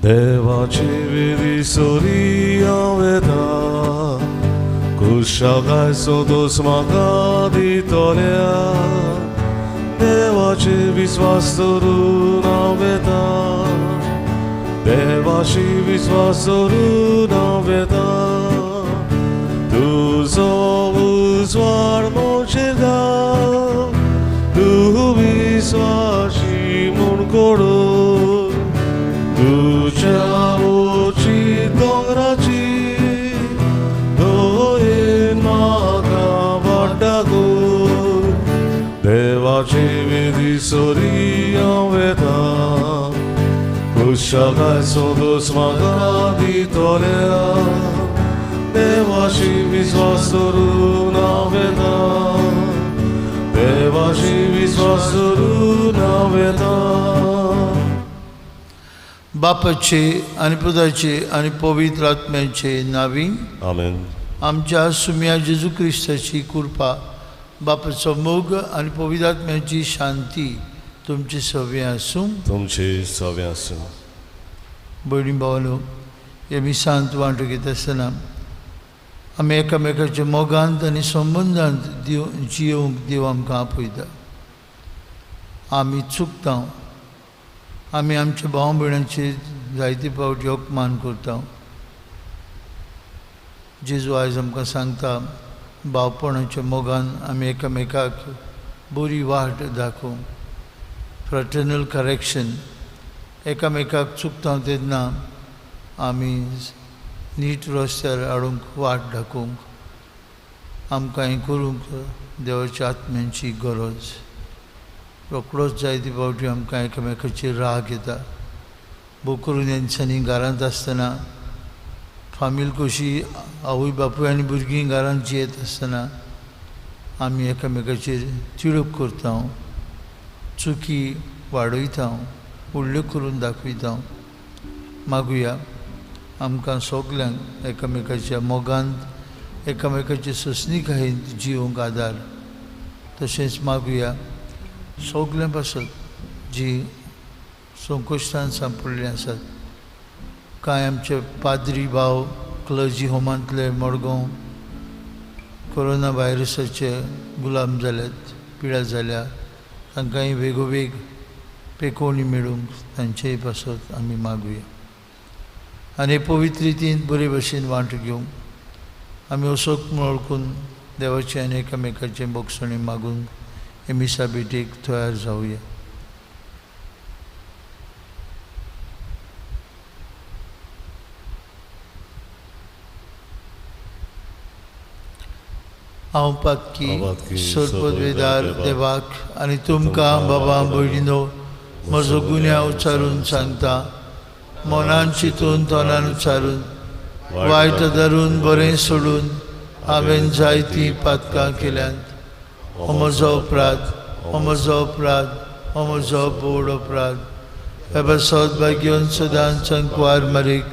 देवाची विधी सोरी हांवेता कुशागायचो दोस म्हाका दितोल्या देवाची विश्वास दवरून हांवेता देवाची विश्वास दवरून हांवेता तुजो उजवाड मोचेर घाल तूं विश्वासी म्हूण करून तुझ्या ओची दोंगराची दोयेन म्हाका वाटाकूर देवाची विधी सोरी हांवेता कुशागायचो दोस म्हाका दितोल्या देवाची विश्वास दवरून हांवेता देवाची विश्वास दवरून हांवेता बापाचे आणि पुताचे आणि पवित्र आत्म्याचे नावी आमेन. आमच्या सुम्या जेजू क्रिस्ताची कृपा बापाचो मोग आणि पवित्र आत्म्याची शांती तुमचे सगळे आसूं तुमचे सगळे आसूं. भयणी भावांनो, हे मिसांत वांटो घेत आसतना आमी एकामेकाच्या मोगांत आनी संबंदांत जियोवंक देव आमकां आपयता. आमी चुकता, आमी आमच्या भाव भयणांचे जायते फावटी अपमान करता. जेजू आयज आमकां सांगता भावपणाच्या मोगान आमी एकामेकाक बरी वाट दाखोवंक. फ्रटर्नल करेक्शन, एकामेकाक चुकता तेन्ना आमी नीट रस्त्यार हाडूंक वाट दाखोवंक आमकां हें करूंक देवाच्या आत्म्यांची गरज. रोखडोच जायते फावटी आमकां एकामेकाचेर राग येता. भोव करून ह्या दिसांनी घरांत आसतना फामील कशी आवय बापूय आनी भुरगीं घरांत जियेत आसतना आमी एकामेकाचेर तिडक करता, चुकी वाडयता, व्हडल्यो करून दाखयता. मागुया आमकां सगल्यांक एकामेकाच्या मोगांत एकामेकाचे ससणीकायेंत जिवंक आदार. तशेंच मागुया सगळ्यां पासत जी संकश्टांत सांपडलीं आसात. कांय आमचे पाद्री भाव क्लर्जी होमांतले मडगांव कोरोना व्हायरसाचे गुलाम जाल्यात, पिड्यार जाल्या. तांकांय वेगोवेग पेकोवणी मेळूंक तांचेय पासत आमी मागुया. आनी पवित्र रितीन बरे भशेन वांटो घेवंक आमी असोक वळखून देवाचे आनी एकामेकाचे बोगसणे मागून हे मिसा भेटेक तयार जावया. हांव पातकी सोदपदवेदार देवाक आनी तुमकां बाबा भयणीनो म्हजो गुन्यांव उच्चारून सांगता. मनान चिंतून तोंडान उच्चारून वायट धरून बरें सोडून हांवें जायतीं पातकां केल्यांत. हो म्हजो अपराध, हो म्हजो अपराध, हो म्हजो बोड अपराध. हे सौभाग्यवन सदांच संकवार मारीक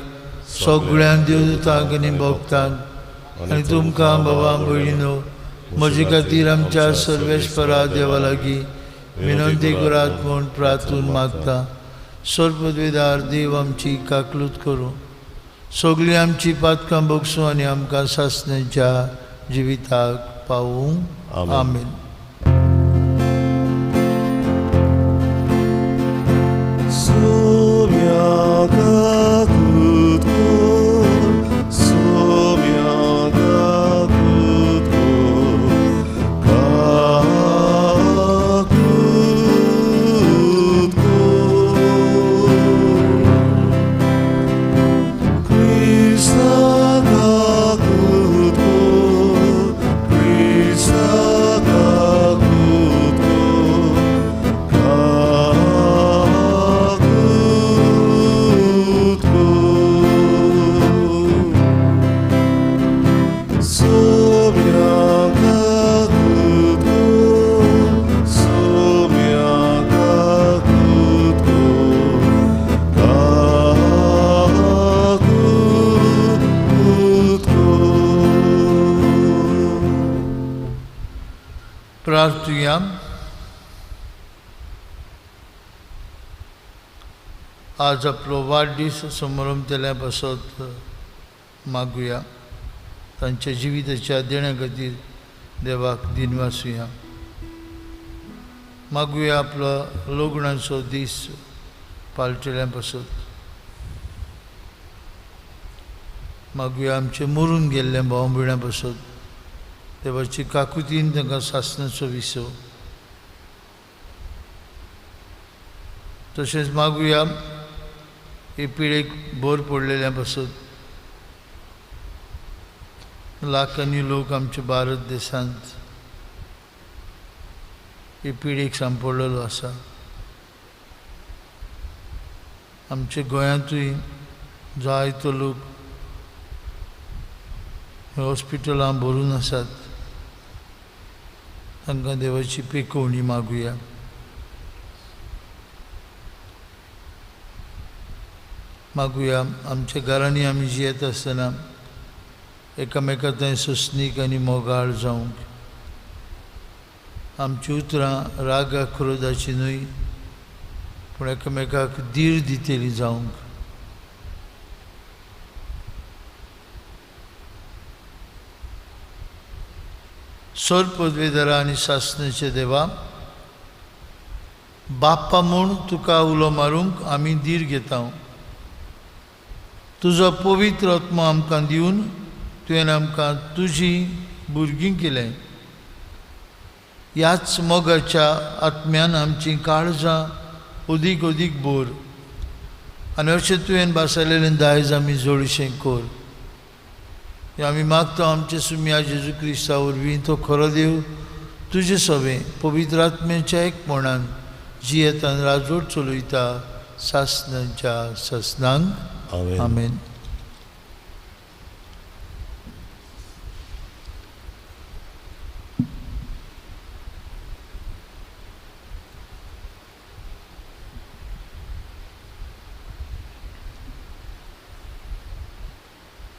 सगळ्यां देवदूतांक आनी भक्तांक आनी तुमकां बाबा भयणीनो म्हजे खातीर आमच्या सर्वेश्वरा देवा लागीं विनंती करात म्हूण प्रार्थून मागता. सोदपदवेदार देव आमची काकलूत करूं, सगळीं आमची पातकां भोगसूं आनी आमकां सासणेच्या जिविताक पावूं. आमेन. प्रार्थुया. आज आपलो वाडदीस समारंभ केल्या पासत मागुया. तांच्या जिविताच्या देण्या खातीर देवाक दिन वासुया. मागुया आपलो लग्नाचो दीस पालटल्या पासत. मागुया आमचे मरून गेल्ले भाव भयणां पासत देवाची काकुतीन तांकां सासणाचो विसव. तशेंच मागुया ही पिळेक बोर पडलेल्या पासत. लाखांनी लोक आमच्या भारत देशांत ही पिळेक सांपडलेलो आसा. आमच्या गोंयांतूय जायतो लोक हॉस्पिटलां भरून आसात. तांकां देवाची पेखवणी मागुया. मागुया आमच्या घरांनी आमी जियेत आसतना एकामेका थंय सोंसणीक आनी मोगाळ जावंक. आमची उतरां रागा क्रोधाची न्हय पूण एकामेकाक धीर दितेली जावंक. सर पदवेदारा आनी सासणाचे देवा, बाप्पा म्हूण तुका उलो मारूंक आमी धीर घेता. तुजो पवित्र आत्मा आमकां दिवन तुवें आमकां तुजी भुरगीं केलें. ह्याच मोगाच्या आत्म्यान आमचीं काळजां अदीक अदीक बोर आनी अशें तुवें बासयलेलें दायज आमी जोडशें कोर. हें आमी मागता आमचे सुम्या जेजू क्रिस्ता वरवीं. तो खरो देव तुजे सवें पवित्र आत्म्याच्या एकपणान जियेत आनी राजवट चलयता सासणाच्या सासणांक. आमेन. आमेन.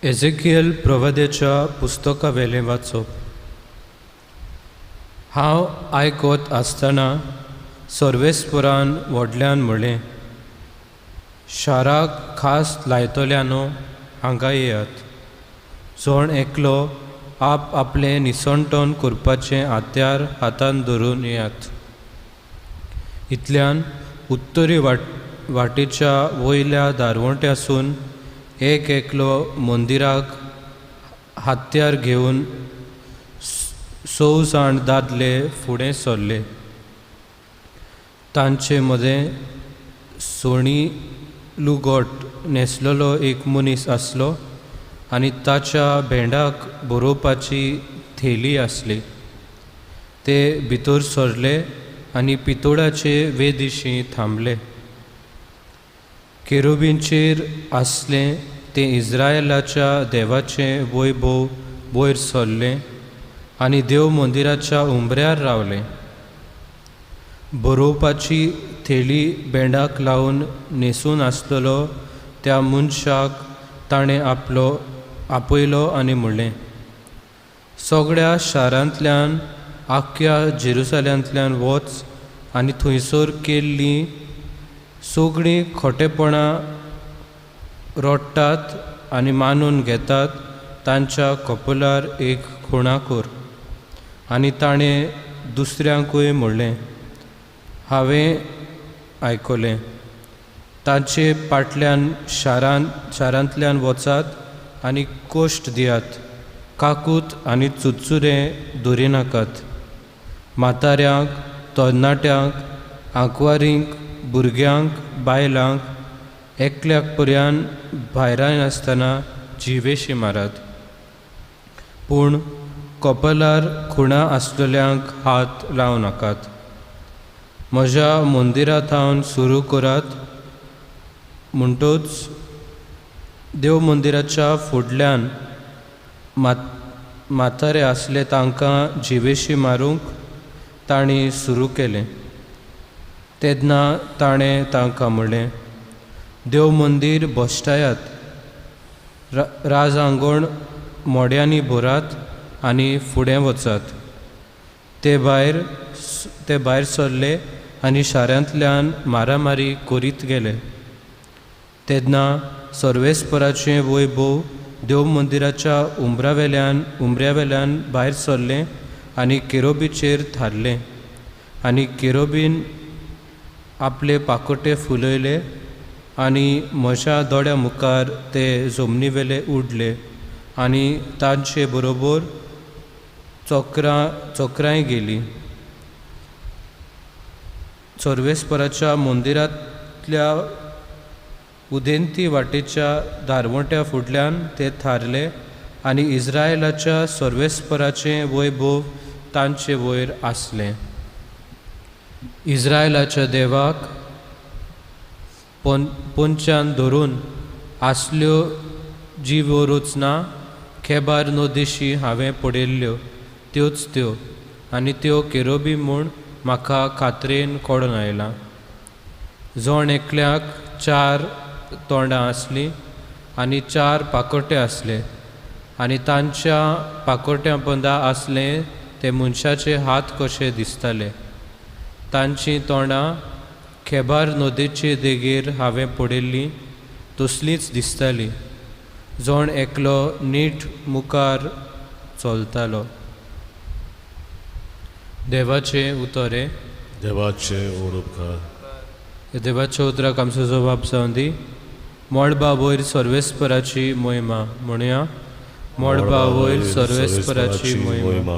एझेकियल प्रवाद्याच्या पुस्तका वेलें वाचप. हांव आयकत आसतना सर्वेस्परान व्हडल्यान म्हणलें, शाराक खास लायतल्यानो हांगा येयात. जोण एकलो आप आपलें निसणटोन करपाचें हात्यार हातान धरून येयात. इतल्यान उत्तरी वाटेच्या वयल्या दारवट्यासून एक एकलो मंदिराक हात्यार घेवन 6 जाण दादले फुडें सरले. तांचे मदें सोणी लुगोट न्हेसलेलो एक मनीस आसलो आनी ताच्या भेंडाक बरोवपाची थेली आसली. ते भितर सरले आनी पितोळाचे वेदिशी थांबले. केरुबींचेर आसले ते इस्रायलाच्या देवाचें वैभव वयर सरलें आनी देव मंदिराच्या उंबऱ्यार रावले. बरोवपाची थेली भेंडाक लावन न्हेसून आसलेलो त्या मनशाक ताणें आपयलो आनी म्हणलें, सगळ्या शारांतल्यान आख्या जेरुसलेमांतल्यान वच आनी थंयसर केल्लीं सगळीं खोटेपणां रोडटात आनी मानून घेतात तांच्या कपलार एक खुणा कर. आनी ताणें दुसऱ्यांकूय म्हणलें, हांवें आयकलें. तांचे फाटल्यान शारांतल्यान वचात आनी कोश्ट दियात. काकूत आनी चुचुरें दवरिनाकात. म्हाताऱ्यांक, तरणाट्यांक, आंकवारींक, भुरग्यांक, बायलांक एकल्याक पर्यान भायरान आसतना जिवेशी मारात. पूण कपलार खुणा आसलेल्यांक हात लावं नाकात. म्हज्या मंदिरांत हांव सुरू करात म्हणटूच देव मंदिराच्या फुडल्यान म्हातारे आसले तांकां जिवेशी मारूंक तांणी सुरू केलें. तेन्ना ताणें तांकां म्हणलें, देव मंदीर बसटायात, राज आंगण मोड्यांनी भरात आनी फुडें वचात. ते भायर सरले आनी शारांतल्यान मारामारी करीत गेले. तेन्ना सर्वेस्पराचें वैभव देव मंदिराच्या उंबऱ्यावेल्यान भायर सरलें आनी केरोबीचेर थारलें. आनी केरोबीन आपले पाकोटे फुलयले आनी म्हज्या दोळ्या मुखार ते जमनीवेले उडले आनी तांचे बरोबर चक्रांय गेली. सर्वेस्पराच्या मंदिरांतल्या उदेंती वाटेच्या दारवट्या फुडल्यान ते थारले आनी इस्रायलाच्या सर्वेस्पराचें वैभव तांचे वयर आसलें. इस्रायलाच्या देवाक पोंच्यान धरून आसल्यो जीव रचना खेबार नोदेशी हांवें पडयल्ल्यो त्योच त्यो आनी त्यो केरोबी म्हूण म्हाका खात्रेन कळून आयला. जण एकल्याक 4 तोंडां आसलीं आनी 4 पाकोटे आसले आनी तांच्या पाकोट्यां पंदा आसले ते मनशाचे हात कशे दिसताले. तांचीं तोंडां खेबार नोदेचे देगेर हांवें पडयल्लीं तसलींच दिसतालीं. जण एकलो नीट मुखार चलतालो. देवाचे उतोरे. देवाचे ओडुपकार. देवाच्या उतराक आमचो जबाब जावन दी. मोडबा वयर सर्वेस्पराची मोहिमा म्हणुया. मोडबा वयर सर्वेस्पराची मोहिमा.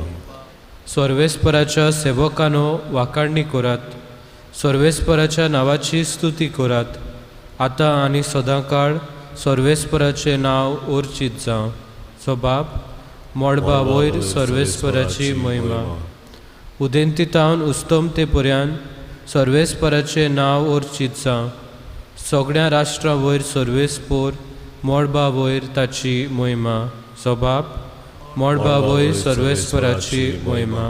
सर्वेस्पराच्या सेवकांनो वाखाणणी करात. सर्वेस्पराच्या नांवाची स्तुती करात. आतां आनी सदांकाळ सर्वेस्पराचें नांव ओर्चीत जावं. जबाब. मोडबा वयर सर्वेस्पराची मोहिमा. उदेंतीतावन उस्तमते पर्यंत सर्वेस्पराचें नांव ओर्चीत जावं. सगळ्या राष्ट्रां वयर सर्वेस्पोर मोडबा वयर ताची मोहिमा. जबाब. मोडबा वयर सर्वेस्पराची मोहिमा.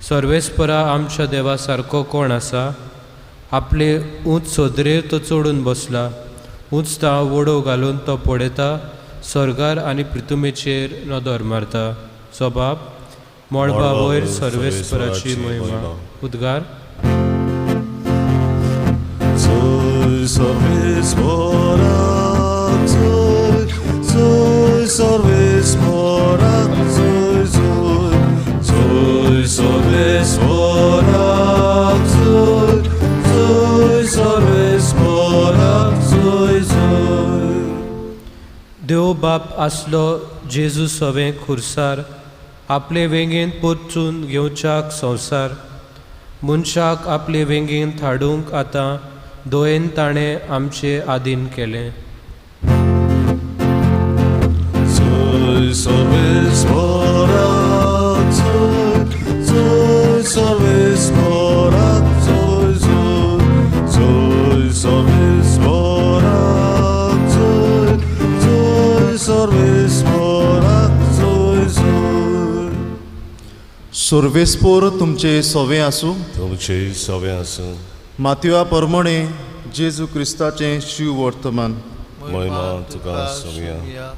सर्वेस्परा आमच्या देवा सारको कोण आसा? आपले उंच सोदरेर तो चडून बसला. उंच ताव वडो घालून तो पळयता. सर्गार आनी पृथ्वीचेर नदर मारता. जबाब. मोडबा वयर सर्वेस्पराची मोहिमा. उद्गार. Soy सर्वेस्परा, soy सर्वेस्परा, soy सर्वेस्परा, soy सर्वेस्परा, soy. देव बाप आसलो जेजू सवें खुर्सार. आपले वेंगेन पोचून घेवच्याक संवसार. मनशाक आपले वेंगेन धाडूंक आतां दोयेन ताणें आमचे आधीन केलें. Soy सर्वेस्परा, soy सर्वेस्परा, soy सर्वेस्परा, soy सर्वेस्परा, soy. सर्वेस्पोर तुमचे सवे आसूं. तुमचे सवे आसूं. मातया प्रमाणे जेजू क्रिस्ताचें शिव वर्तमान. महिमा तुका सगळ्या.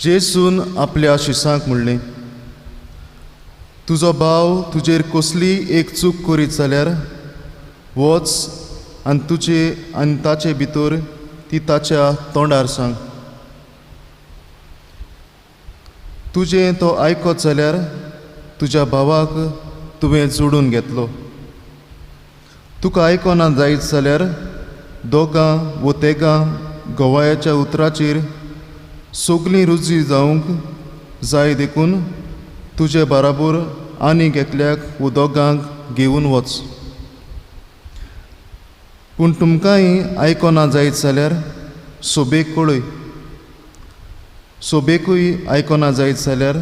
जेजून आपल्या शिसांक म्हणलें, तुजो भाव तुजेर कसली एक चूक करीत जाल्यार वच आनी ताचे भितर ती ताच्या तोंडार सांग. तुजें तो आयकत जाल्यार तुज्या भावाक तुवें जोडून घेतलो. तुका आयकोना जायत जाल्यार दोगां वो तेगां गोवायाच्या उतराचेर सगलीं रुजी जावंक जाय देखून तुजे बराबर आनीक एकल्याक वो दोगांक घेवन वच. पूण तुमकांय आयकोना जायत जाल्यार सोबेक कळय. सोबेकूय आयकोना जायत जाल्यार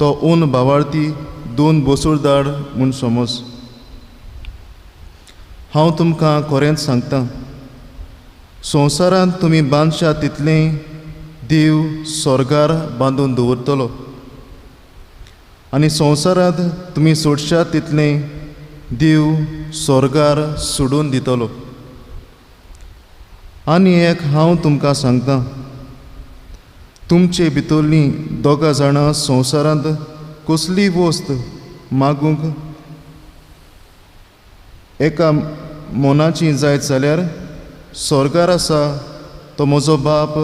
तो ओन भावार्थी 2 बसूळदार म्हूण समज. हांव तुमकां खरेंच सांगतां, संवसारांत तुमी बांदशा तितलें देव स्वर्गार बांदून दवरतलो आनी संवसारांत तुमी सोडशात तितलें देव स्वर्गार सोडून दितलो. आनी एक हांव तुमकां सांगतां, तुमचे भितरलीं 2 जाणां संवसारांत कसली वस्त मागूंक एका मोनाची जायत जाल्यार स्वर्गार आसा तो म्हजो बाप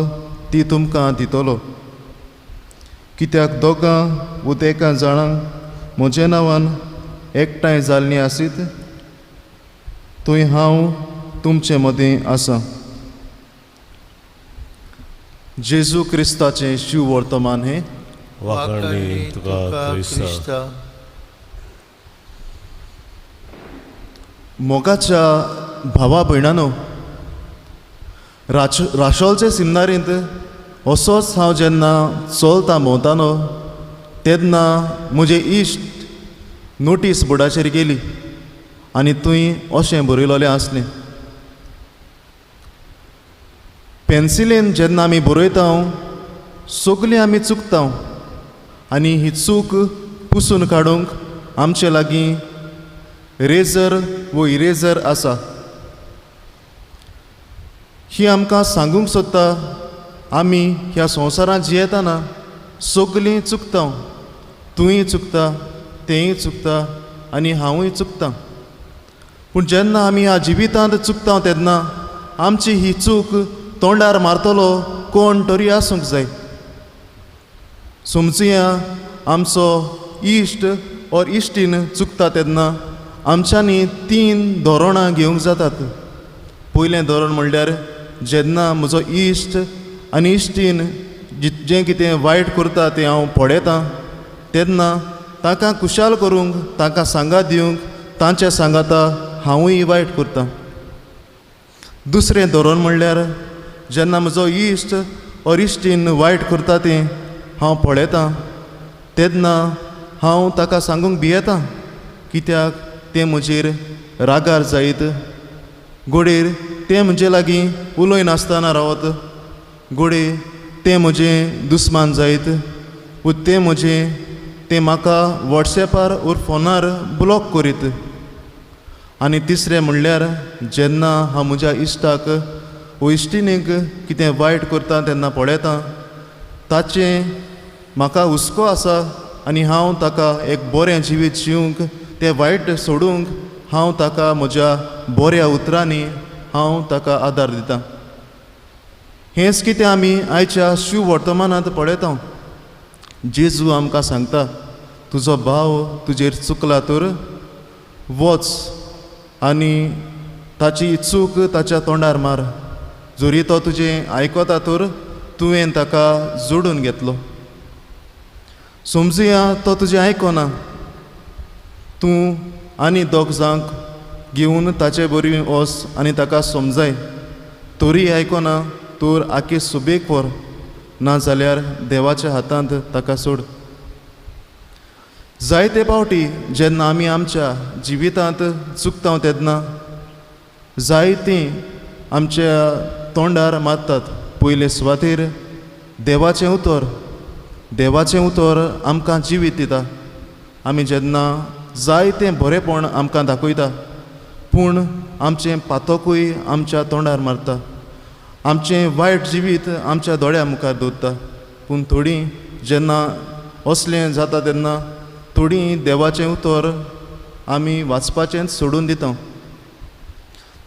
ती तुमकां दितलो. कित्याक दोगां वा एका जाणांक म्हज्या नांवान एकठांय जाल्लीं आसीत थंय हांव तुमचे मदीं आसां. जेजू क्रिस्ताचें शिव वर्तमान हें वाखाणणी तुका क्रिस्ता. मोगाच्या भावा भयणानो, राशोलचे सिमनारींत असोच हांव जेन्ना चलता भोंवतालो तेन्ना म्हजे इश्ट नोटीस बोर्डाचेर गेली आनी थंय अशें बरयलोलें आसलें. पेन्सिलेन जेन्ना आमी बरयता सगलीं आमी चुकता आनी ही चूक पुसून काडूंक आमचे लागीं रेजर वो इरेजर आसा. ही आमकां सांगूंक सोदता आमी ह्या संवसारांत जियेतना सगलीं चुकता. तूंय चुकता, तेंय चुकता आनी हांवूय चुकता. पूण जेन्ना आमी ह्या जिवितांत चुकता तेन्ना आमची ही चूक तोंडार मारतलो कोण तरी आसूंक जाय. समजुया आमचो इश्ट और इश्टीन चुकता तेन्ना आमच्यांनी 3 धोरणां घेवंक जातात. पयलें धोरण म्हणल्यार जेन्ना म्हजो इश्ट आनी इश्टीन जें कितें वायट करता तें हांव पळयतां तेन्ना ताका कुशाल करूंक, ताका सांगात दिवंक तांच्या सांगाता हांवूय वायट करतां. दुसरें धोरण म्हणल्यार जेन्ना म्हजो इश्ट और इश्टीन वायट करता तें हांव पळयतां तेन्ना हांव ताका सांगूंक भियेतां, कित्याक तें म्हजेर रागार जायत, घोडेर तें म्हजे लागीं उलोय नासतना रावत, घोडे तें म्हजें दुस्मान जायत व तें म्हाका वॉट्सॅपार ओर फोनार ब्लॉक करीत. आनी तिसरें म्हणल्यार जेन्ना हांव म्हज्या इश्टाक वो इश्टिणीक कितें वायट करता तेन्ना पळयतां ताचें म्हाका हुस्को आसा आनी हांव ताका एक बरें जिवीत जिवंक, तें वायट सोडूंक हांव ताका म्हज्या बऱ्या उतरांनी हांव ताका आदार दितां. हेंच कितें आमी आयच्या शिव वर्तमानांत पळयता. जेजू आमकां सांगता, तुजो भाव तुजेर चुकला तर वच आनी ताची चूक ताच्या तोंडार मार. जोरी तो तुजें आयकता तर तुवें ताका जोडून घेतलो. समजुया तो तुजें आयकना, तूं आनी दोग जांक घेवन ताचे बरी वच आनी ताका समजाय. तोरी आयकना तर आख्खे सुबेक व्हर, नाजाल्यार देवाच्या हातांत ताका सोड. जायते फावटी जेन्ना आमी आमच्या जिवितांत चुकता तेन्ना जायतीं आमच्या तोंडार मारतात. पयले सुवातेर देवाचें उतर आमकां जिवीत दिता. आमी जेन्ना जायतें बरेंपण आमकां दाखयता पूण आमचें पातकूय आमच्या तोंडार मारता. आमचें वायट जिवीत आमच्या दोळ्या मुखार दवरता. पूण थोडीं जेन्ना असलें जाता तेन्ना थोडीं देवाचें उतर आमी वाचपाचेंच सोडून दिता.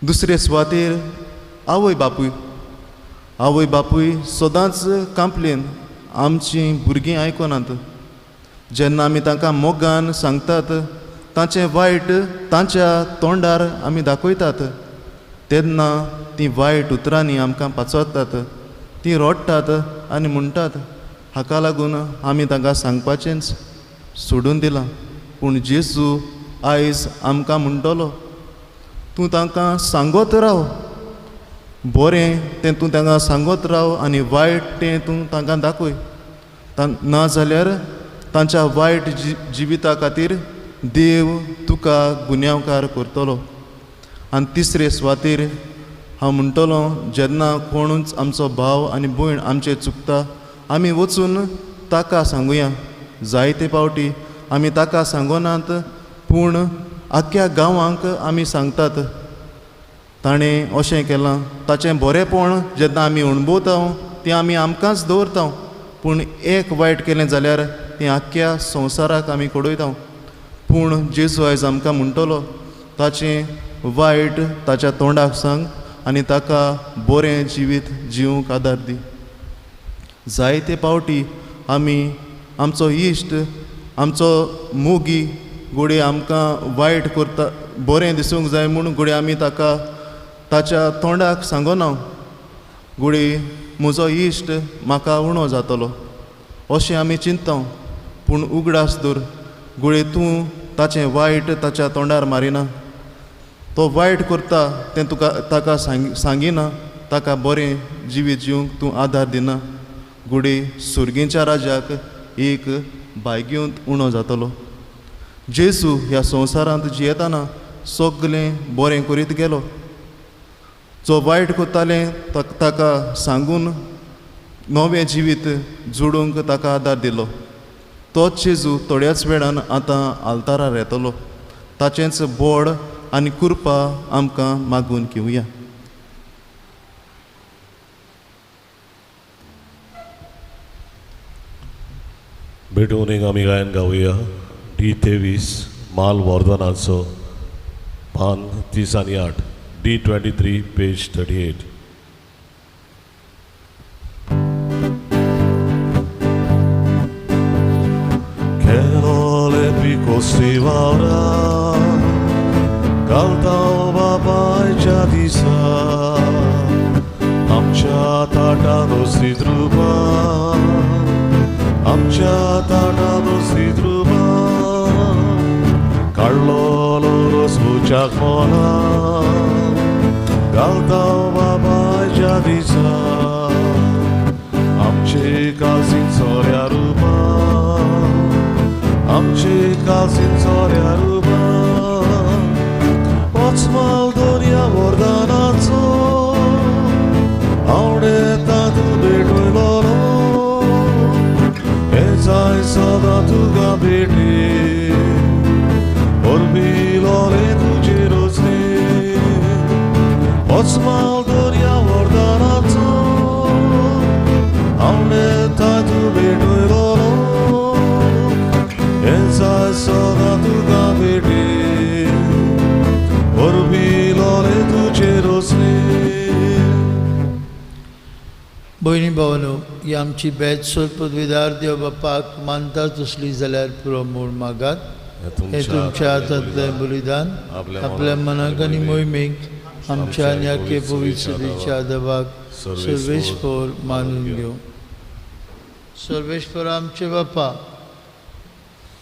दुसरे सुवातेर आवय बापूय सदांच कांपलेन आमचीं भुरगीं आयकनात. जेन्ना आमी तांकां मोगान सांगतात तांचें वायट तांच्या तोंडार आमी दाखयतात तेन्ना तीं वायट उतरांनी आमकां पाचवतात. तीं रडटात आनी म्हणटात. हाका लागून आमी तांकां सांगपाचेंच सोडून दिलां. पूण जेजू आयज आमकां म्हणटलो, तूं तांकां सांगत राव, बरें तें तूं तांकां सांगत राव आनी वायट तें तूं तांकां दाखय. नाजाल्यार तांच्या वायट जिविता खातीर देव तुका गुन्यांवकार करतलो. आनी तिसरे सुवातेर हांव म्हणटलो, जेन्ना कोणूच आमचो भाव आनी भयण आमचे चुकता आमी वचून ताका सांगुया. जायते फावटी आमी ताका सांगनात पूण आख्ख्या गांवांक आमी सांगतात. ताणें अशें केलां, ताचें बरेंपण जेन्ना आमी अणभवता तें आमी आमकांच दवरता. पूण एक वायट केलें जाल्यार तें आख्ख्या संवसाराक आमी कडयता. पूण जेजू आयज आमकां म्हणटलो, ताचें वायट ताच्या तोंडाक सांग आनी ताका बरें जिवीत जिवंक आदार दी. जायते पावटी आमी आमचो इश्ट आमचो मोगी घोडी आमकां वायट करता बरें दिसूंक जाय म्हूण घोडी आमी ताका ताच्या तोंडाक सांगना घोडी म्हजो इश्ट म्हाका उणो जातलो अशें आमी चिंत्ता. पूण उगडास दवर घोडी तूं ताचें वायट ताच्या तोंडार मारिना. तो वायट करता तें तुका ताका सांगिना. ताका बरें जिवीत जिवंक तूं आदार दिना. घोडी सुर्गेच्या राजाक एक भाग्यूंत उणो जातलो. जेजू ह्या संवसारांत जियेताना सगलें बरें करीत गेलो. जो वायट करतालें ताका सांगून नवें जिवीत जोडूंक ताका आदार दिलो. तोच जेजू थोड्याच वेळान आतां आल्तारार येतलो. ताचेंच बोड आनी कृपा आमकां मागून घेवया. बेटोनीक आमी गायन गावया. D23 माल वर्धनाचो पान 30 आनी 8. D23 page 38. Che le picosti vaura Cantao babai già di sa Amcia tatano si truba Amcia tatano si truba Carlo loro sbuccia mola Cantao babai già di sa Amce calzin soria ruba Amci calzin soria ruba Poțmal doria ordanațo Aureta tu bedui loro Ezai sada tu gabete Orbi lore tu gerosne Poțmal doria ordanațo Aureta tu bedui loro Ezai sada tu gabete Orbi lore tu gerosne. भयणी भावानो, ही आमची batch सोद पदवीदार देव बापाक मानतात तसली जाल्यार पुरो मूळ मागात. हे तुमच्या हातांतलें बलिदान आपल्या मनाक आनी मोहिमेक आमच्या आनी आख्खे पवित्र सभेच्या आदबाक सर्वेस्पर मानून घेवं. सर्वेस्पर आमचे बापा,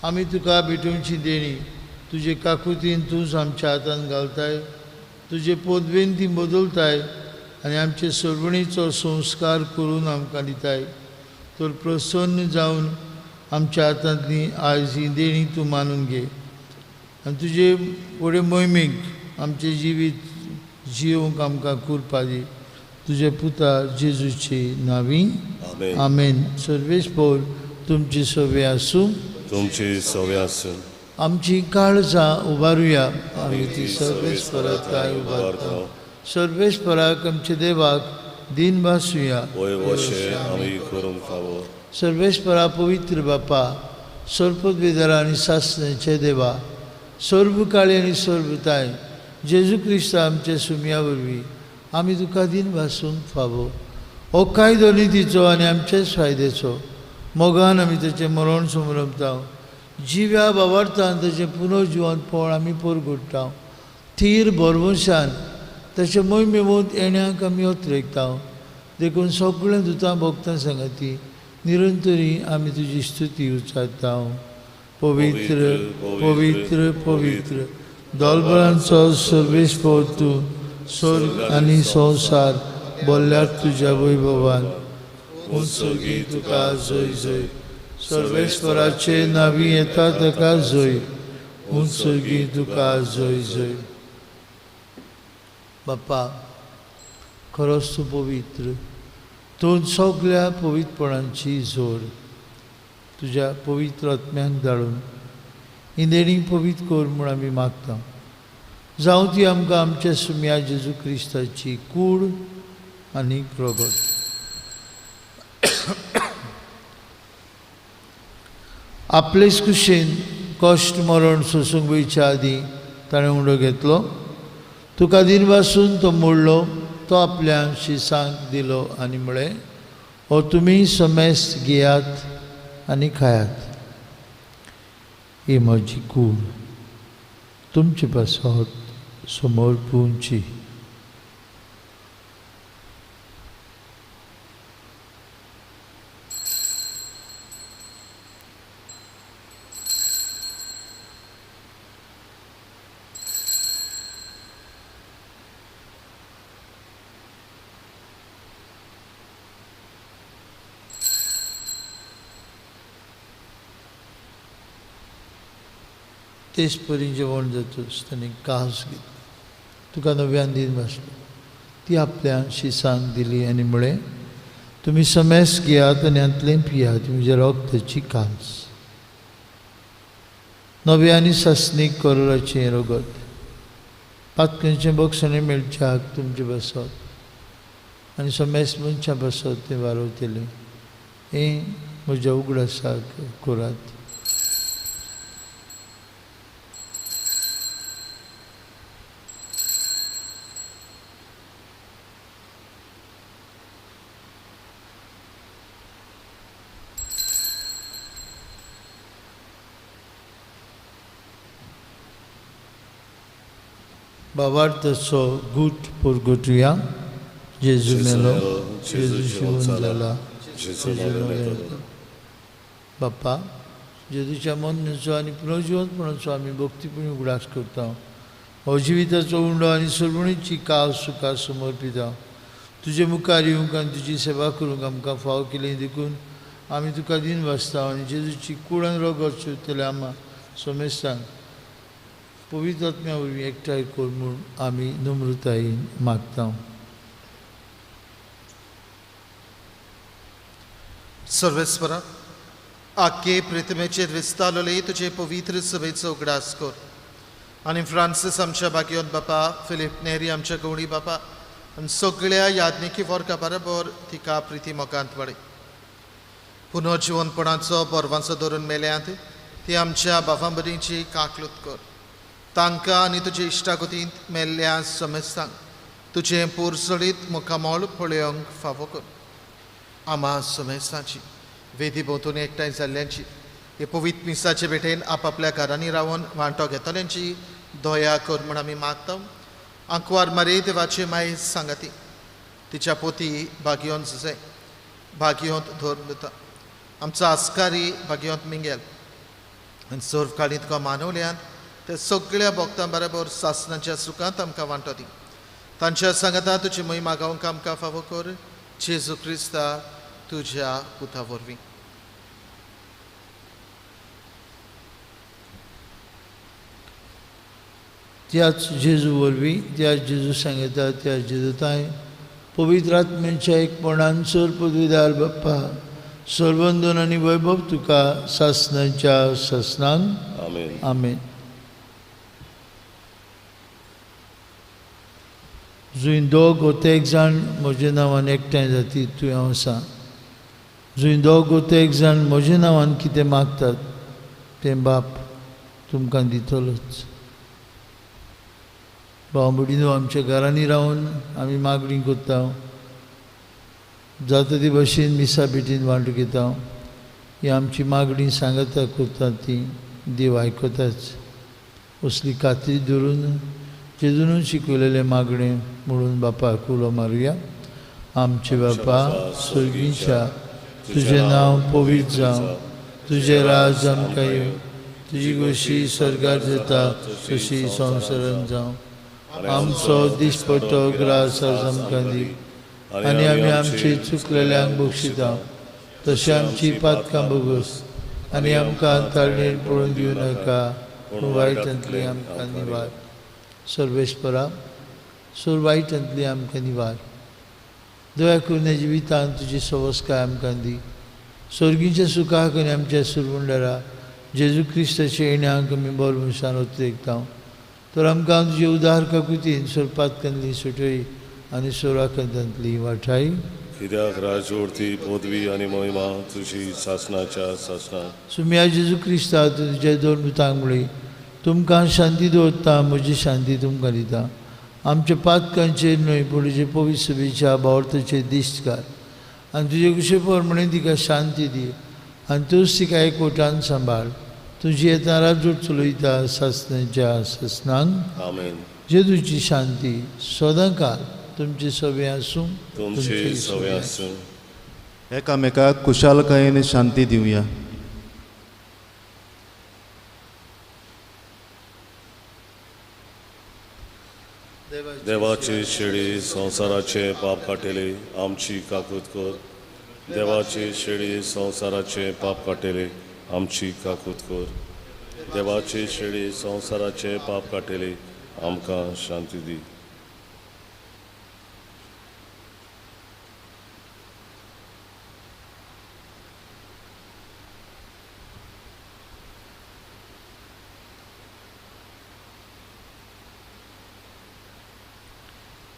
आमी तुका भेटूंची देणी तुजे काकुतीन तूंच आमच्या हातांत घालताय. तुजे पदवेन ती बदलताय आनी आमचे सरवणीचो संस्कार करून आमकां दिताय. तर प्रसन्न जावन आमच्या हातांतली आयज ही देणी तूं मानून घे आनी तुजे फुडें मोहिमेक आमचें जिवीत जियोवंक आमकां करपा दी. तुजे पुता जेजूची नांवी आमेन. सर्वेस्पर तुमची सवे आसूं. तुमची सवे आसूं. आमची काळजां उबारुया आमी ती सर्वेस्पराकाय उबारता. सर्वेस्पराक आमच्या देवाक दिन भासुया. आमी करूंक फावो. सर्वेस्परा पवित्र बापा, सर्पद्वेदारा आनी सासण्याचे देवा, सर्वकाळी आनी सर्वताय जेजू क्रिस्ता आमच्या सुमया वरवीं आमी तुका दिन भासूंक फावो. हो कायदो नितीचो आनी आमचेच फायद्याचो मोगान आमी तेचें मरण समरमता. जिव्या बाबार्थान तेचें पुनर्जिवन फळ आमी परगट्टा. थीर बरवशान तेचे मोहिमेमूत येण्याक आमी ओत्रेकता. देखून सगळ्या दुतां भक्तां सांगाती निरंतरी आमी तुजी स्तुती उच्चारता. पवित्र पवित्र पवित्र दोलबरांचो सर्वेस्पर तूं स्वर्ग आनी संवसार बोल्ल्यार तुज्या वैभवान. उत्सर्गी तुका जय जय. सर्वेस्पराचे नांवी येता ताका जय. उत्सर्गी तुका जय जय. बापा, खरोच तूं पवित्र. तूं सगळ्या पवित्रपणांची जोड तुज्या पवित्र आत्म्याक धाडून ही देणी पवित्र कर म्हूण आमी मागता. जावं ती आमकां आमच्या सुम्या जेजू क्रिस्ताची कूड आनी प्रगट. आपलेच कुशीन कश्ट मरण सोसूंक वयच्या आदीं ताणें उंडो घेतलो. तुका दिन वासून तो मोडलो तो आपल्या शिसांक दिलो आनी म्हळें, हो तुमी समेस्त घेयात आनी खायात. ही म्हजी कूड तुमचे पासत समोर पुंची. तेच परी जेवण जातूच ताणें कास घेतली, तुका नव्यान दीन भासलो. ती आपल्या शिसांक दिली आनी म्हळें, तुमी समेस्त घेयात आनी हातूंतलें पियात, म्हज्या रोगताची कास. नवे आनी सासणीक करोराचें रगत. पातकेचें बक्षणें मेळच्याक तुमचे बसत आनी समेस्त मनशां बसत तें वारयतलें. हें म्हज्या उगडासाक करात. बाबार्थाचो गूट पुरगुटुया. जेजू मेलो, जेजू शिवून जाला, जेजू नव्यान. बाप्पा, जेजूच्या मोन्नेचो आनी पुनर्जिवंतपणाचो आमी भक्तीपूर्ण उगडास करता. हो जिविताचो उंडो आनी सरवणीची कास तुका समर्पिता. तुजे मुखार येवंक आनी तुजी सेवा करूंक आमकां फाव केलें देखून आमी तुका दिन वाचता आनी जेजूची कूड आनी रगत शिवतले आम्हा समेस्तांक पवित्र आत्म्या वरवीं एकठांय कर म्हूण आमी नम्रतायेन मागता. सर्वेस्परा, आख्खे पृथ्वीचेर विस्तारलेले तुजे पवित्र सभेचो उगडास कर. आनी फ्रांसीस आमच्या भाग्यवंत बापा, फिलीप नेरी आमच्या गवळी बापा आनी सगळ्या याज्ञिकी वर्गा बरोबर तिका प्रिती मोगांत वाडय. पुनर्जिवंतपणाचो परवांचो धरून मेल्यांत ती आमच्या बाबांबरीची काकलूत कर. तांकां आनी तुजे इश्टागतींत मेल्ल्या समेस्तांक तुजें पुरसळीत मुखामोल पळोवंक फावो कर. आम्हा समेस्तांची वेदी भोंवतून एकठांय जाल्ल्यांची हे पवित्र मिसाचे भेटेन आपापल्या घरांनी रावन वांटो घेतल्यांची दया कर म्हूण आमी मागता. आंकवार मारे देवाचे माय सांगाती तिच्या पोती भाग्यवंत जुजे, भाग्यवंत धोर्मता, आमचो आस्कारी भाग्यवंत मिंगेल आनी सर्व काळी तुका मानवल्यान ते सगळ्या भक्तां बरोबर सासणाच्या सुखांत आमकां वांटो दी. तांच्या सांगाता तुजी महिमा गावंक आमकां फावो कर. जेजू क्रिस्ता तुज्या पुता वरवीं. त्याच जेजू वरवीं, त्याच जेजू सांगता, त्याच जेजूताय पवित्र आत्म्याच्या एकपणान सर पदवीदार बाप्पा, सर्वंदन आनी वैभव तुका सासणाच्या सासणान. आमेन. आमेन. जुंय दोग वा एक जाण म्हज्या नांवान एकठांय जाती तुवें हांव आसा. जुंय दोग वा एक जाण म्हज्या नांवान कितें मागतात तें बाप तुमकां दितलोच. भाव भयणीनो, आमच्या घरांनी रावन आमी मागणी करता, जाता ते भाशेन मिसा भेटीन वांटो घेता. ही आमची मागणी सांगता करता ती देव आयकताच. असली खात्री धरून जेजून शिकवलेले मागणे म्हणून बापाक उलो मारुया. आमचे बापा स्वर्गीच्या, तुजें नांव पवित्र जावं, तुजें राज आमकां येवं, तुजी कशी स्वर्गार जाता तशी संवसारांत जावं. आमचो दिसपट्टो ग्रास आज आमकां दी आनी आमी आमची चुकलेल्यांक बक्षिता तशें आमची पातकां बोगस आनी आमकां ताळणेर पडून दिवं नाका पूण वायटांतली आमकां निवार. सर्वेस्परा, सोर वायटांतली आमकां निवार. दया करून ह्या जिवितांत तुजी संस्कार आमकां दी. स्वर्गीच्या सुखाक आनी आमच्या सुरवंडरा जेजू क्रिस्ताच्या येण्याक आमी बरो मनशान उद्रेकता. तर आमकां तुजे उदार काकुतीन सोरपातकांतली सुटय आनी सोराकांतांतली वाठाय. कित्याक राजवरती पदवी आनी महिमा तुजी सासणाच्या सासणान. सुम्या जेजू क्रिस्ता तुज्या दोन मुतांक म्हळी तुमकां शांती दवरता, म्हजी शांती तुमकां दिता. आमच्या पातकांचेर न्हय पूण तुजे पवित्र सभेच्या भावार्थाचेर दिश्ट घाल आनी तुजे कुशे प्रमाणे तिका शांती दी आनी तूंच तिका एकवटान सांबाळ तुजी येता राजूट चलयता सासणाच्या ससनांक आमेन. जेजूची शांती सदां काल तुमचे सवे आसूं तुमची सवय आसूं. एकामेकाक कुशालकायेन शांती दिवया. देवाची शेळी संसाराचे पाप काटेले आमची काकूत कर. देवाची शेळी संसाराचे पाप काटेले आमची काकूत कर. देवाची शेळी संसाराचे पाप काटेले आमकां शांती दी.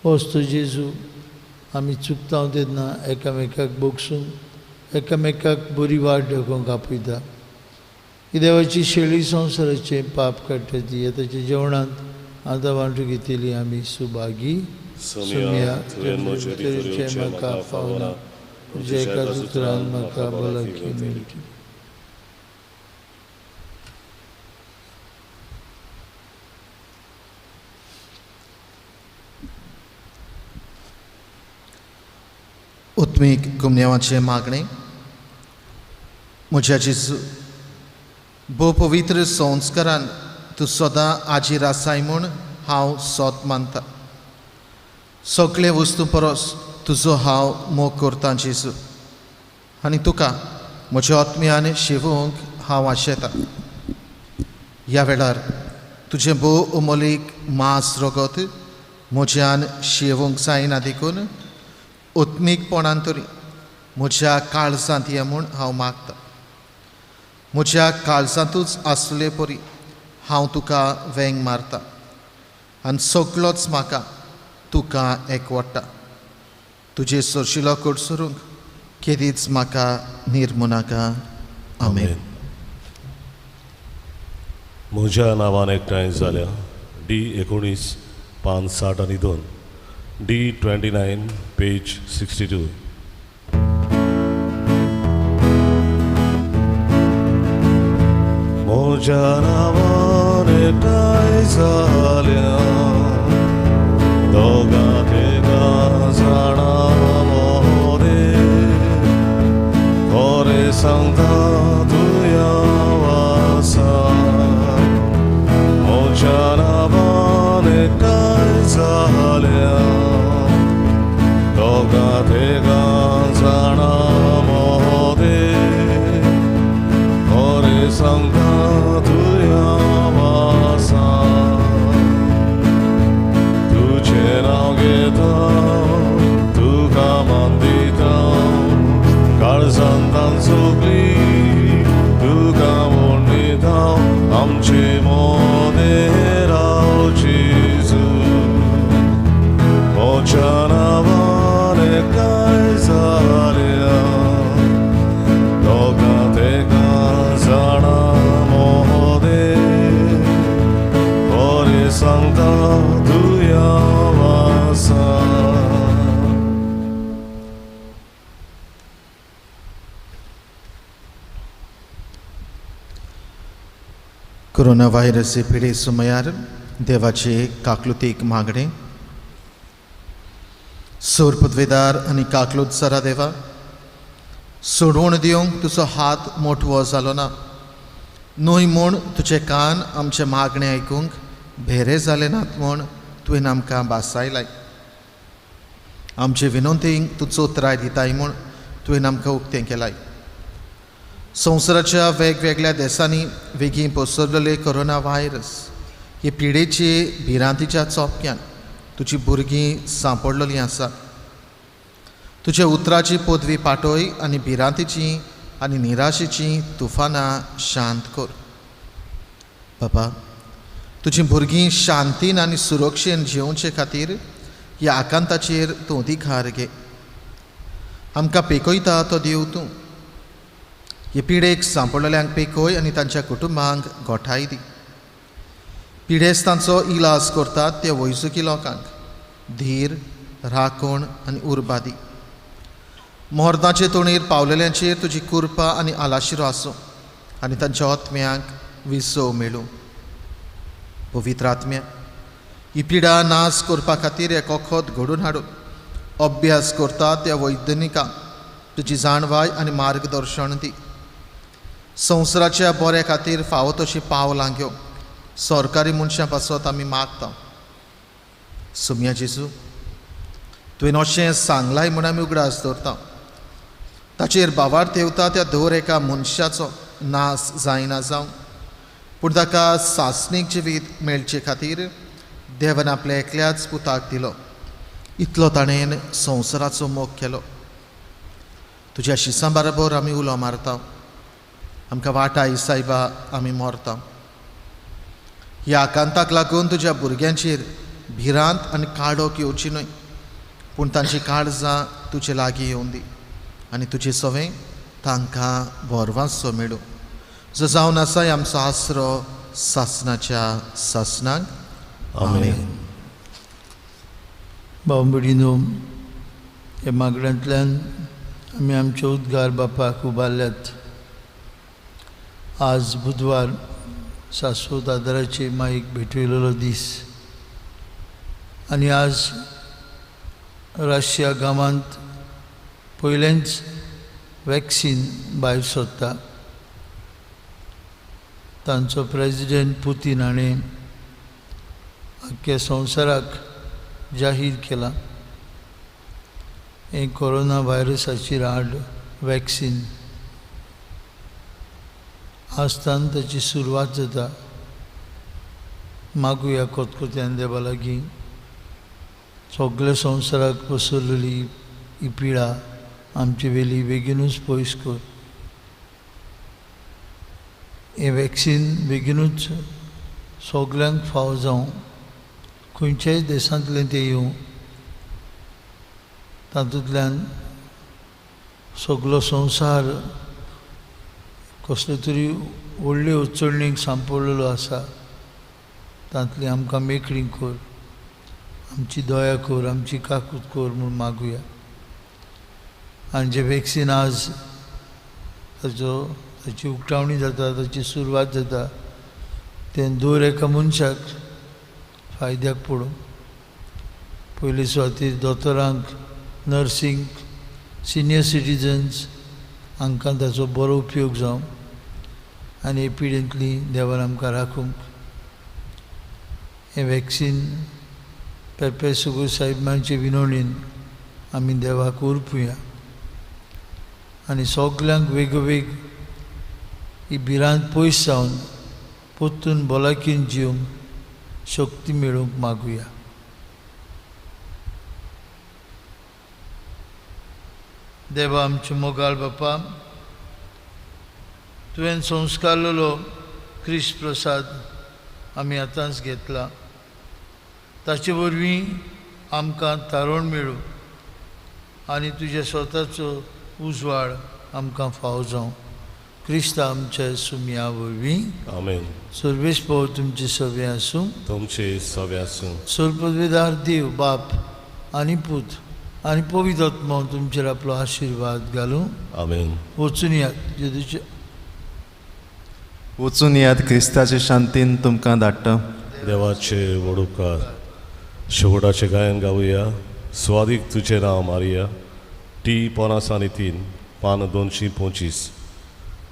वस्तू जेजू आमी चुकता तेन्ना एकामेकाक बोगसून एकामेकाक बरी वाट दाखोवंक आपयता. ही देवाची शेळी संवसाराचे पाप काडटा ती आतांच्या जेवणांत आतां वांटून घेतिली आमी सुभागी सुमिया तुवें म्हजे रितीचे म्हाका पावना तुज्या एका उतरान म्हाका भलायकी मेळटी. उत्मीक गुमनेवाचे मागणे म्हज्या जेजू भोव पवित्र संस्कारान तूं सदां आजीर आसाय म्हूण हांव सोत मानता. सगळे वस्तू परस तुजो हांव मोग करतां जेजू आनी तुका म्हज्या आत्म्यान शेवूंक हांव आशेतां. ह्या वेळार तुजें भोव अमोलीक मांस रगत म्हज्यान शेवूंक जायना देखून उत्मीकपणान तरी म्हज्या काळजांत ये म्हूण हांव मागतां. म्हज्या काळजांतूच आसले परी हांव तुका वेंग मारतां आनी सगळोच म्हाका तुका एकवटा. तुजे सोरशिलो कोडसरूंक केदीच म्हाका निर्मुनाका. आमेन. म्हज्या नांवान एकठांय जाल्या D19 पान 60 आनी 2 D29 पेज 62. म्हज्या नांवान एकठांय जाल्या दोगां तिगां जाणां मोदे खरें सांगता तुया वासा. म्हज्या नांवान एकठांय जाल्या दोगां तिगां जाणां मोदे खरें सांगता तुया वासा. तुजें नांव घेता तुका मान दिता काळजांत सगळी तुका वणिता. आमचे मोदे राव जेजू म्हज्या नांवान एकठांय जाल्या दोगां तिगां जाणां मोदे खरें सांगता तुया वासा. कोरोना व्हायरस पिडे सुमयार देवाचे काकलुतीक मागणे. सोर पदवेदार आनी काकलूत सरा देवा सोडवण दिवंक तुजो हात मोठवो जालो ना. न्हय म्हूण तुजे कान आमचे मागणे आयकूंक भेरे जाले नात म्हूण तुवें आमकां बासायलाय. आमचे विनोंतेक तूं चोत्राय दिताय म्हूण तुवें आमकां उक्तें केलाय. संवसाराच्या वेगवेगळ्या देशांनी वेगीं पसरलेले कोरोना व्हायरस हे पिडेचे भिरांतीच्या चोपक्यान तुजीं भुरगीं सांपडलेलीं आसा. तुजे उतराची पदवी पाटय आनी भिरांतीची आनी निराशेची तुफानां शांत कर. बाबा तुजीं भुरगीं शांतीन आनी सुरक्षेन जिवचे खातीर ह्या आकांताचेर तूं अधिकार घे. आमकां पेकयता तो देव तूं. हे पिडेक सांपडलेल्यांक पेकय आनी तांच्या कुटुंबांक गोठाय दी. पिडेस्तांचो इलाज करतात त्या वैजकी लोकांक धीर राखण आनी उर्बादी. मोहर्दाचे तोणेर पावलेल्यांचेर तुजी कृपा आनी आलाशिरो आसूं आनी तांच्या आत्म्यांक विसव मेळूं. पवित्र आत्म्या, ही पिडा नाश करपा खातीर एक वखद घडोवन हाडून अभ्यास करता त्या वैज्ञानिकांक तुजी जाणवाय आनी मार्गदर्शन दी. संवसाराच्या बऱ्या खातीर फावो तशीं पावलां घेवंक सरकारी मनशां पासत आमी मागता. सुम्या जेजू, तुवें अशें सांगलाय म्हूण आमी उगडास दवरता. ताचेर भावार्थ येवता त्या दर एका मनशाचो नाश जायना जावं, पूण ताका सासणीक जिवीत मेळचे खातीर देवान आपल्या एकल्याच पुताक दिलो. इतलो ताणेन संवसाराचो मोग केलो. तुज्या शिसां बरोबर आमी उलो मारता. आमकां वाटाय सायबा आमी मोरता. ह्या आकांताक लागून तुज्या भुरग्यांचेर भिरांत आनी काळोख येवची न्हय, पूण तांची काळजां तुजे लागीं येवं दी आनी तुजे सवें तांकां वरवांचो मेळूं. जो जावन आसा आमचो आसरो सासणाच्या सासणाक. आमेन. भाव भयणीनो, हे मागण्यांतल्यान आमी आमचे उद्गार बापाक उबारल्यात. आज बुधवार शाश्वत आदाराचे माईक भेटयलेलो दीस आनी आज रशिया गांवांत पयलेंच वॅक्सीन भायर सरता. तांचो प्रेजिडेंट पुतीन हाणें आख्ख्या संवसाराक जाहीर केला हे कोरोना व्हायरसाचेर आड वॅक्सीन. आजतान ताची सुरवात जाता. मागुया कोतकोत्यान देवा लागीं सगळ्या संवसाराक पसरलेली ही पिडा आमचे वेली बेगीनूच पयस कर. हे वॅक्सीन बेगीनूच सगल्यांक फाव जावं, खंयच्याय देशांतलें तें येवं, तातूंतल्यान सगळो संवसार कसले तरी व्हडले अडचणीक सांपडलेलो आसा. तांतली आमकां मेकळी कर, आमची दया कर, आमची काकूट कर म्हूण मागुया. आनी जे वॅक्सीन आज ताची उक्तावणी जाता, ताची सुरवात जाता, तें दर एका मनशाक फायद्याक पडूं. पयले सुवातेर दोतोरांक, नर्सींक, सिनियर सिटीजन्स हांकां ताचो बरो उपयोग जावं आनी हे पिडेंतली देवान आमकां राखूंक. हें वॅक्सीन पेपे सुगू साहेबांचे विनवणेन आमी देवाक उरपुया आनी सगल्यांक वेगवेग ही भिरांत पयस जावन पोत्तून भलायकेन जिवंक शक्ती मेळोवंक मागुया. देवा आमचे मोगाळ बापा, तुवें संस्कारलेलो क्रिस्त प्रसाद आमी आतांच घेतला. ताचे वरवीं आमकां तारण मेळूं आनी तुज्या स्वताचो उजवाड आमकां फाव जावं. क्रिस्त आमच्या सुमया वरवीं. आमेन. सर्वेश भाव तुमचे सवे आसूं. तुमचे सवे आसूं. सर्पद्वेदार देव बाप आनी पूत आनी पवित्र आत्मा तुमचेर आपलो आशिर्वाद घालूं. आमेन. वचून यात जेजूचे वचून यात क्रिस्ताचे शांतीन तुमकां धाडटा. देवाचे वडुकार शेवटाचे गायन गावुया. स्वादीक तुझे नांव मारिया. टी 53 पान 225.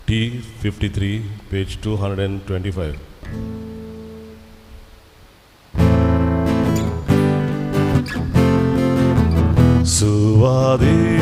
T 53 page 225. सुवादीक